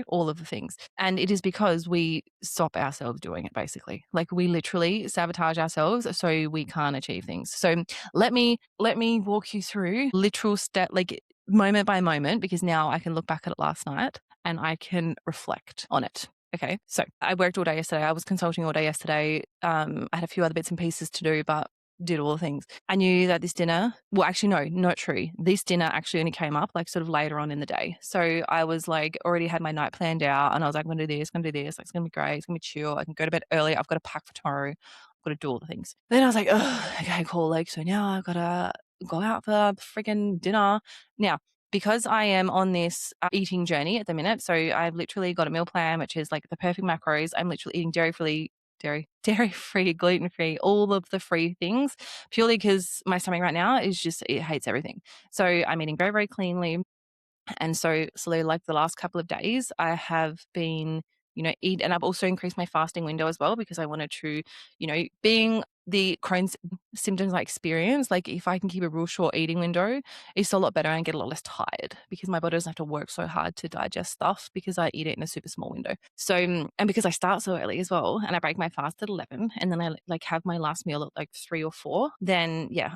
all of the things. And it is because we stop ourselves doing it, basically. Like, we literally sabotage ourselves so we can't achieve things. So let me walk you through literal step, like moment by moment, because now I can look back at it last night and I can reflect on it. Okay. So I worked all day yesterday. I was consulting all day yesterday. I had a few other bits and pieces to do, but did all the things. I knew that this dinner, well, actually, no, not true. This dinner actually only came up like sort of later on in the day. So I was like, already had my night planned out and I was like, I'm going to do this, I'm going to do this. Like, it's going to be great. It's going to be chill. I can go to bed early. I've got to pack for tomorrow. I've got to do all the things. Then I was like, oh, okay, cool. Like, so now I've got to go out for freaking dinner. Now, because I am on this eating journey at the minute, so I've literally got a meal plan, which is like the perfect macros. I'm literally eating dairy free, gluten free, all of the free things, purely because my stomach right now is just, it hates everything. So I'm eating very, very cleanly. And so like the last couple of days, I have been, eat, and I've also increased my fasting window as well because I wanted to, being the Crohn's symptoms I experience, like if I can keep a real short eating window, it's a lot better and I get a lot less tired because my body doesn't have to work so hard to digest stuff because I eat it in a super small window. So, and because I start so early as well, and I break my fast at 11, and then I like have my last meal at like 3 or 4, then yeah,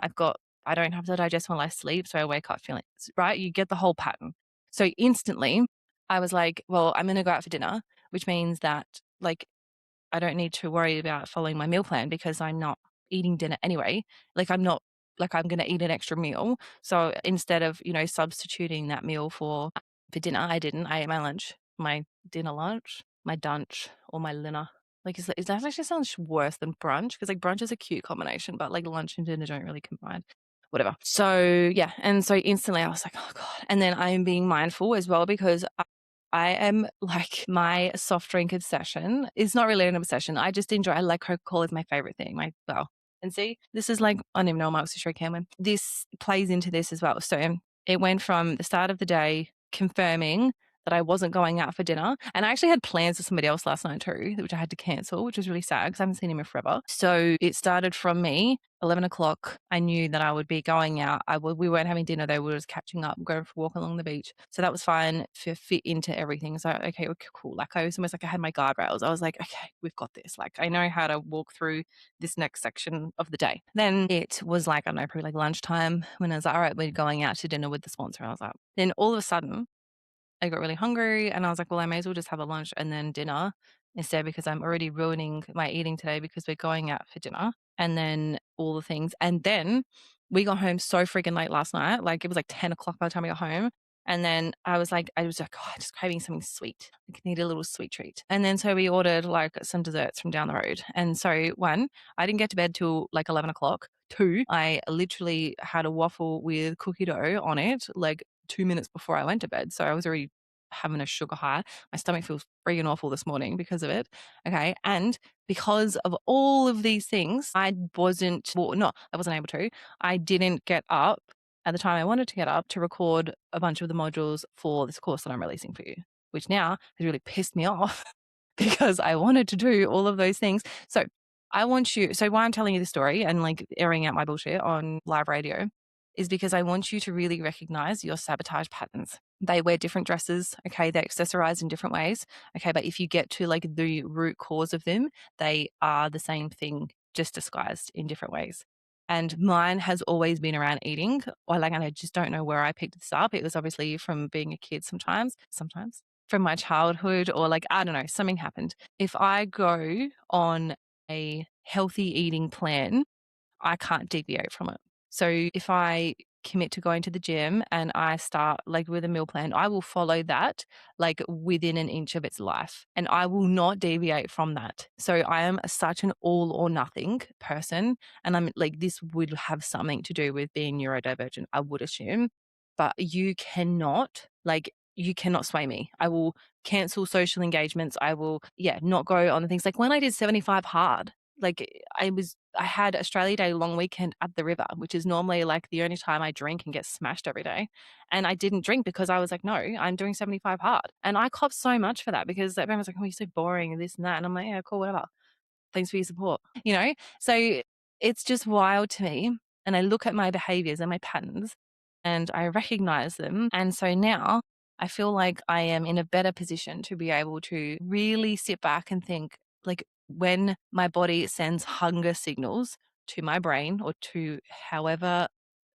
I don't have to digest while I sleep. So I wake up feeling, right? You get the whole pattern. So instantly, I was like, well, I'm going to go out for dinner, which means that like I don't need to worry about following my meal plan because I'm not eating dinner anyway. Like I'm not like I'm going to eat an extra meal. So instead of, substituting that meal for dinner, I didn't. I ate my lunch, my dinner lunch, my dunch, or my dinner. Like is that actually sounds worse than brunch because like brunch is a cute combination, but like lunch and dinner don't really combine. Whatever. So yeah, and so instantly I was like, oh god. And then I am being mindful as well because I am like my soft drink obsession is not really an obsession. I just enjoy. I like Coca-Cola is my favorite thing. And see, this is like I don't even know what Mark's sure can. This plays into this as well. So it went from the start of the day confirming that I wasn't going out for dinner, and I actually had plans with somebody else last night too, which I had to cancel, which was really sad because I haven't seen him in forever. So it started from me 11 o'clock, I knew that I would be going out. We weren't having dinner though. We were just catching up, going for a walk along the beach. So that was fine to fit into everything. So, okay, cool. Like I was almost like I had my guardrails. I was like, okay, we've got this. Like I know how to walk through this next section of the day. Then it was like, I don't know, probably like lunchtime when I was like, all right, we're going out to dinner with the sponsor. I was like, then all of a sudden I got really hungry and I was like, well, I may as well just have a lunch and then dinner instead because I'm already ruining my eating today because we're going out for dinner and then all the things. And then we got home so freaking late last night. Like it was like 10 o'clock by the time we got home. And then I was like, oh, I'm just craving something sweet. I need a little sweet treat. And then so we ordered like some desserts from down the road. And so one, I didn't get to bed till like 11 o'clock. Two, I literally had a waffle with cookie dough on it, like 2 minutes before I went to bed. So I was already having a sugar high. My stomach feels freaking awful this morning because of it. Okay. And because of all of these things, I wasn't able to. I didn't get up at the time I wanted to get up to record a bunch of the modules for this course that I'm releasing for you, which now has really pissed me off because I wanted to do all of those things. So why I'm telling you this story and like airing out my bullshit on live radio is because I want you to really recognize your sabotage patterns. They wear different dresses, okay? They accessorize in different ways, okay? But if you get to like the root cause of them, they are the same thing, just disguised in different ways. And mine has always been around eating, and I just don't know where I picked this up. It was obviously from being a kid sometimes from my childhood, or like, I don't know, something happened. If I go on a healthy eating plan, I can't deviate from it. So if I commit to going to the gym and I start like with a meal plan, I will follow that like within an inch of its life and I will not deviate from that. So I am such an all or nothing person. And I'm like, this would have something to do with being neurodivergent, I would assume. But you cannot sway me. I will cancel social engagements. I will, not go on the things like when I did 75 hard, like I had Australia Day long weekend at the river, which is normally like the only time I drink and get smashed every day. And I didn't drink because I was like, no, I'm doing 75 hard. And I copped so much for that because everyone was like, oh, you're so boring and this and that. And I'm like, yeah, cool, whatever. Thanks for your support, So it's just wild to me. And I look at my behaviors and my patterns and I recognize them. And so now I feel like I am in a better position to be able to really sit back and think like when my body sends hunger signals to my brain or to however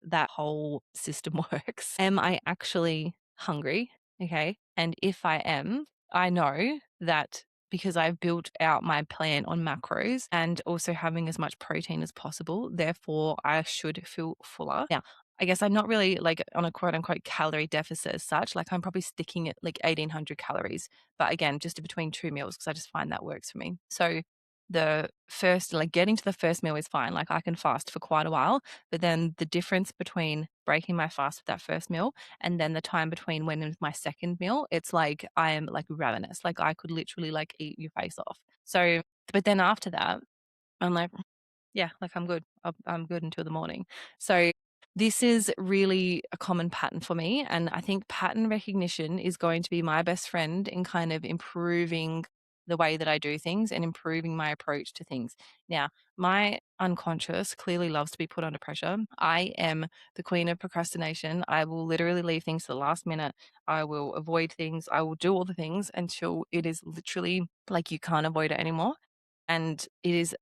that whole system works, am I actually hungry? Okay. And if I am, I know that because I've built out my plan on macros and also having as much protein as possible. Therefore, I should feel fuller. Now, I guess I'm not really like on a quote unquote calorie deficit as such. Like I'm probably sticking at like 1800 calories, but again, just between 2 meals because I just find that works for me. So the first, like getting to the first meal is fine. Like I can fast for quite a while, but then the difference between breaking my fast with that first meal and then the time between when is my second meal, it's like I am like ravenous. Like I could literally like eat your face off. So, but then after that, I'm like, yeah, like I'm good. I'm good until the morning. So this is really a common pattern for me. And I think pattern recognition is going to be my best friend in kind of improving the way that I do things and improving my approach to things. Now, my unconscious clearly loves to be put under pressure. I am the queen of procrastination. I will literally leave things to the last minute. I will avoid things. I will do all the things until it is literally like you can't avoid it anymore. And it is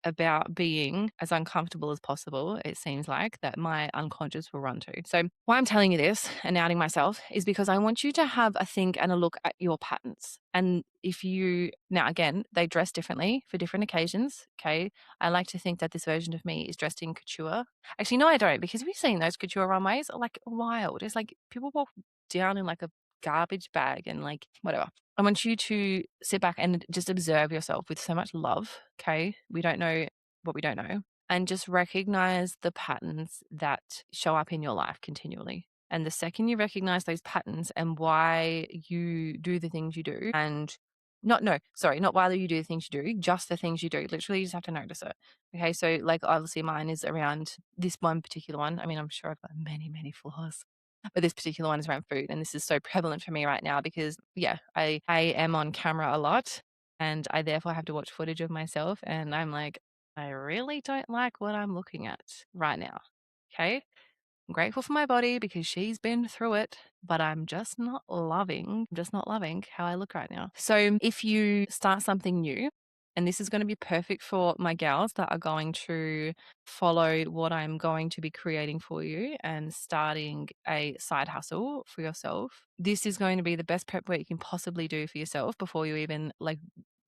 about being as uncomfortable as possible, it seems like, that my unconscious will run to. So, why I'm telling you this and outing myself is because I want you to have a think and a look at your patterns. And if you, now again, they dress differently for different occasions. Okay. I like to think that this version of me is dressed in couture. Actually, no, I don't, because we've seen those couture runways are like wild. It's like people walk down in like a garbage bag and like whatever. I want you to sit back and just observe yourself with so much love. Okay. We don't know what we don't know. And just recognize the patterns that show up in your life continually. And the second you recognize those patterns and why you do the things you do, and not, no, sorry, not why you do the things you do, just the things you do. Literally, you just have to notice it. Okay. So, like, obviously, mine is around this one particular one. I mean, I'm sure I've got many, many flaws, but this particular one is around food. And this is so prevalent for me right now because, yeah, I am on camera a lot and I therefore have to watch footage of myself. And I'm like, I really don't like what I'm looking at right now. Okay. I'm grateful for my body because she's been through it, but I'm just not loving how I look right now. So if you start something new, and this is going to be perfect for my gals that are going to follow what I'm going to be creating for you and starting a side hustle for yourself. This is going to be the best prep work you can possibly do for yourself before you even like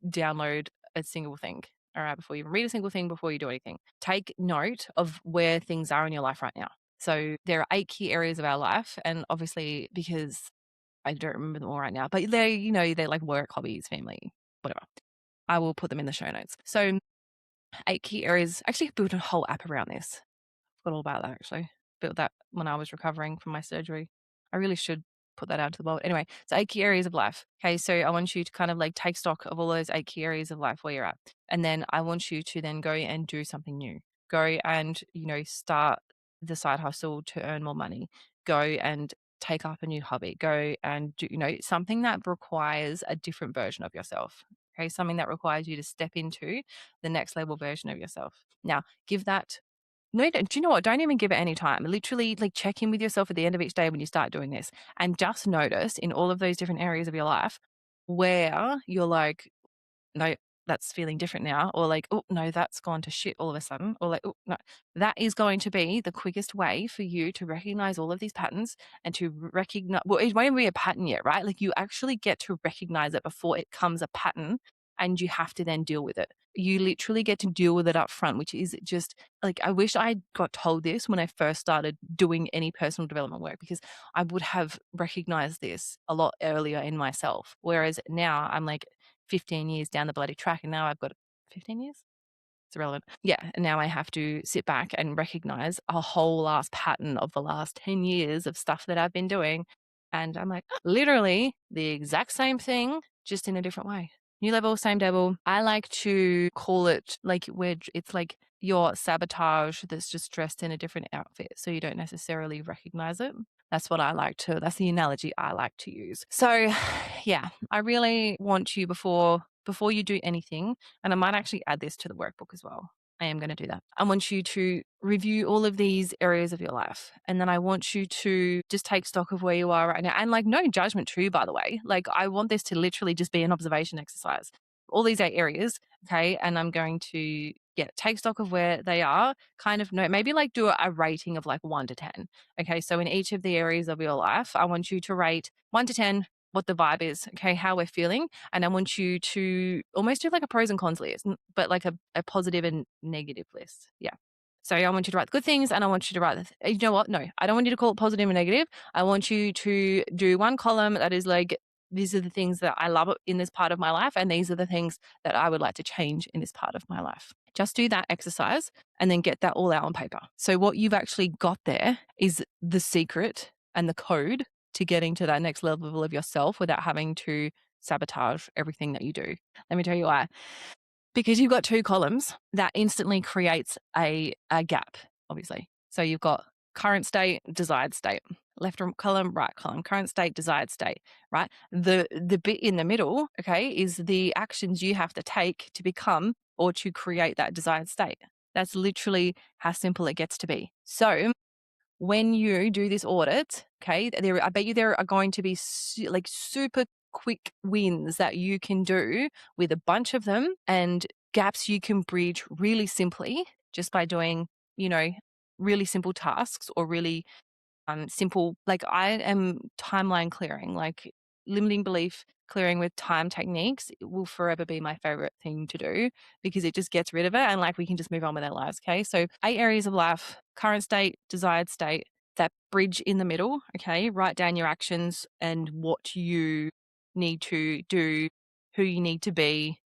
download a single thing. All right, before you even read a single thing, before you do anything, take note of where things are in your life right now. So there are 8 key areas of our life. And obviously, because I don't remember them all right now, but they're like work, hobbies, family, whatever. I will put them in the show notes. So 8 key areas. Actually, I built a whole app around this. Forgot all about that actually. Built that when I was recovering from my surgery. I really should put that out to the world. Anyway, so 8 key areas of life. Okay, so I want you to kind of like take stock of all those 8 key areas of life where you're at. And then I want you to then go and do something new. Go and, start the side hustle to earn more money. Go and take up a new hobby. Go and do, something that requires a different version of yourself. Okay, something that requires you to step into the next level version of yourself. Now, give that no, do you know what? Don't even give it any time. Literally, like check in with yourself at the end of each day when you start doing this and just notice in all of those different areas of your life where you're like, no, that's feeling different now. Or like, oh, no, that's gone to shit all of a sudden. Or like, oh, no. That is going to be the quickest way for you to recognize all of these patterns and to recognize, well, it won't be a pattern yet, right? Like you actually get to recognize it before it becomes a pattern and you have to then deal with it. You literally get to deal with it up front, which is just like, I wish I got told this when I first started doing any personal development work because I would have recognized this a lot earlier in myself. Whereas now I'm like, 15 years down the bloody track and now I've got 15 years? It's irrelevant. Yeah, and now I have to sit back and recognize a whole ass pattern of the last 10 years of stuff that I've been doing. And I'm like, literally the exact same thing, just in a different way. New level, same devil. I like to call it like where it's like your sabotage that's just dressed in a different outfit. So you don't necessarily recognize it. That's the analogy I like to use. So yeah, I really want you before you do anything, and I might actually add this to the workbook as well. I am going to do that. I want you to review all of these areas of your life. And then I want you to just take stock of where you are right now. And like, no judgment too, by the way. Like, I want this to literally just be an observation exercise. All these 8 areas. Okay. And I'm going to, yeah, take stock of where they are, kind of know, maybe like do a rating of like 1 to 10. Okay. So in each of the areas of your life, I want you to rate 1 to 10. what the vibe is, okay, how we're feeling. And I want you to almost do like a pros and cons list, but like a positive and negative list. Yeah. So I want you to write the good things and I want you to write you know what? No, I don't want you to call it positive and negative. I want you to do one column that is like, these are the things that I love in this part of my life. And these are the things that I would like to change in this part of my life. Just do that exercise and then get that all out on paper. So what you've actually got there is the secret and the code to getting to that next level of yourself without having to sabotage everything that you do. Let me tell you why. Because you've got two columns, that instantly creates a gap, obviously. So you've got current state, desired state, left column, right column, current state, desired state, right? The bit in the middle, okay, is the actions you have to take to become or to create that desired state. That's literally how simple it gets to be. So when you do this audit, okay, I bet you there are going to be like super quick wins that you can do with a bunch of them and gaps you can bridge really simply just by doing, really simple tasks or really simple. Like I am timeline clearing, like limiting belief clearing with time techniques. It will forever be my favorite thing to do because it just gets rid of it and like we can just move on with our lives. Okay. So 8 areas of life: current state, desired state, that bridge in the middle. Okay. Write down your actions and what you need to do, who you need to be,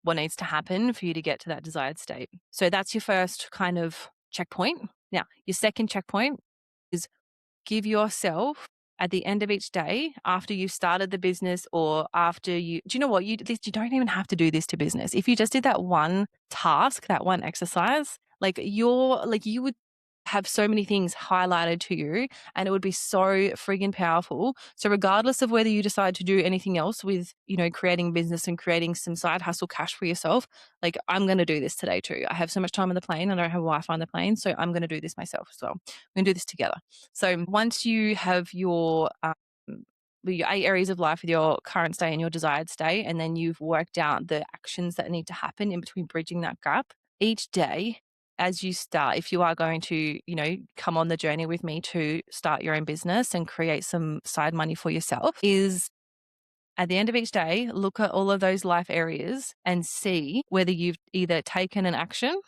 what needs to happen for you to get to that desired state. So that's your first kind of checkpoint. Now, your second checkpoint is give yourself at the end of each day after you've started the business or after do you know what, you don't even have to do this to business. If you just did that one task, that one exercise, you would have so many things highlighted to you and it would be so friggin' powerful. So regardless of whether you decide to do anything else with, creating business and creating some side hustle cash for yourself, like I'm going to do this today too. I have so much time on the plane. I don't have Wi-Fi on the plane. So I'm going to do this myself as well. We're going to do this together. So once you have your 8 areas of life with your current state and your desired state, and then you've worked out the actions that need to happen in between bridging that gap each day, as you start, if you are going to, come on the journey with me to start your own business and create some side money for yourself, is at the end of each day, look at all of those life areas and see whether you've either taken an action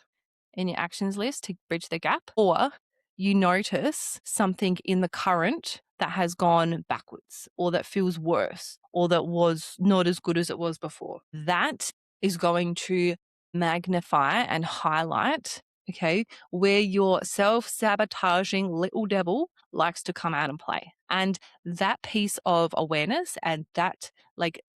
in your actions list to bridge the gap, or you notice something in the current that has gone backwards or that feels worse or that was not as good as it was before. That is going to magnify and highlight, okay, where your self-sabotaging little devil likes to come out and play. And that piece of awareness and that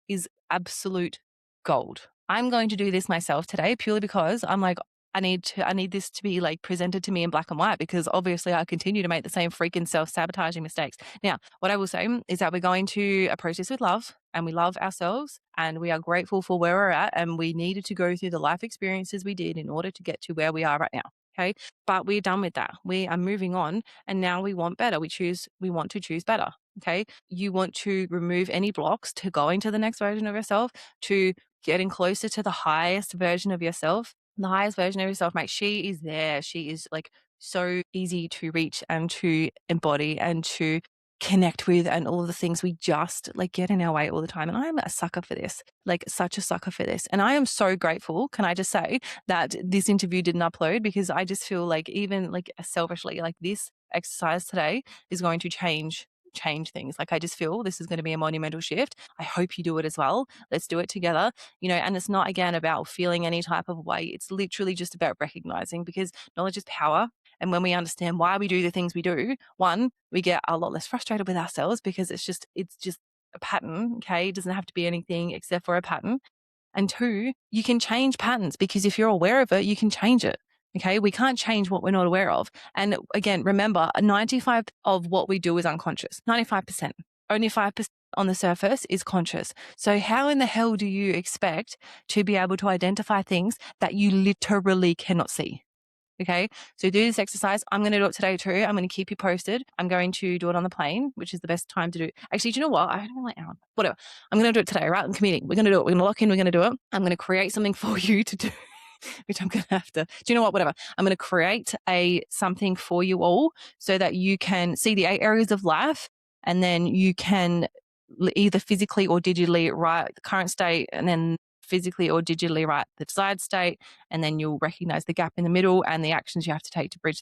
is absolute gold. I'm going to do this myself today purely because I'm like, I need this to be like presented to me in black and white because obviously I continue to make the same freaking self-sabotaging mistakes. Now, what I will say is that we're going to approach this with love and we love ourselves and we are grateful for where we're at and we needed to go through the life experiences we did in order to get to where we are right now. Okay. But we're done with that. We are moving on and now we want better. We want to choose better. Okay. You want to remove any blocks to going to the next version of yourself, to getting closer to the highest version of yourself. The highest version of yourself, mate, she is there. She is like so easy to reach and to embody and to connect with and all of the things we just like get in our way all the time. And I'm a sucker for this, like such a sucker for this. And I am so grateful, can I just say, that this interview didn't upload because I just feel like even like selfishly, like this exercise today is going to change things. Like I just feel this is going to be a monumental shift. I hope you do it as well. Let's do it together, and it's not again about feeling any type of way. It's literally just about recognizing, because knowledge is power. And when we understand why we do the things we do, one, we get a lot less frustrated with ourselves because it's just a pattern. Okay. It doesn't have to be anything except for a pattern. And two, you can change patterns because if you're aware of it, you can change it. Okay. We can't change what we're not aware of. And again, remember, 95 of what we do is unconscious. 95%. Only 5% on the surface is conscious. So how in the hell do you expect to be able to identify things that you literally cannot see? Okay. So do this exercise. I'm going to do it today too. I'm going to keep you posted. I'm going to do it on the plane, which is the best time to do. Actually, do you know what? I don't like Alan. Whatever. I'm going to do it today, right? I'm committing. We're going to do it. We're going to lock in. We're going to do it. I'm going to create something for you to do, which I'm going to have to, do you know what? Whatever. I'm going to create something for you all so that you can see the 8 areas of life and then you can either physically or digitally write the current state, and then physically or digitally write the desired state, and then you'll recognize the gap in the middle and the actions you have to take to bridge that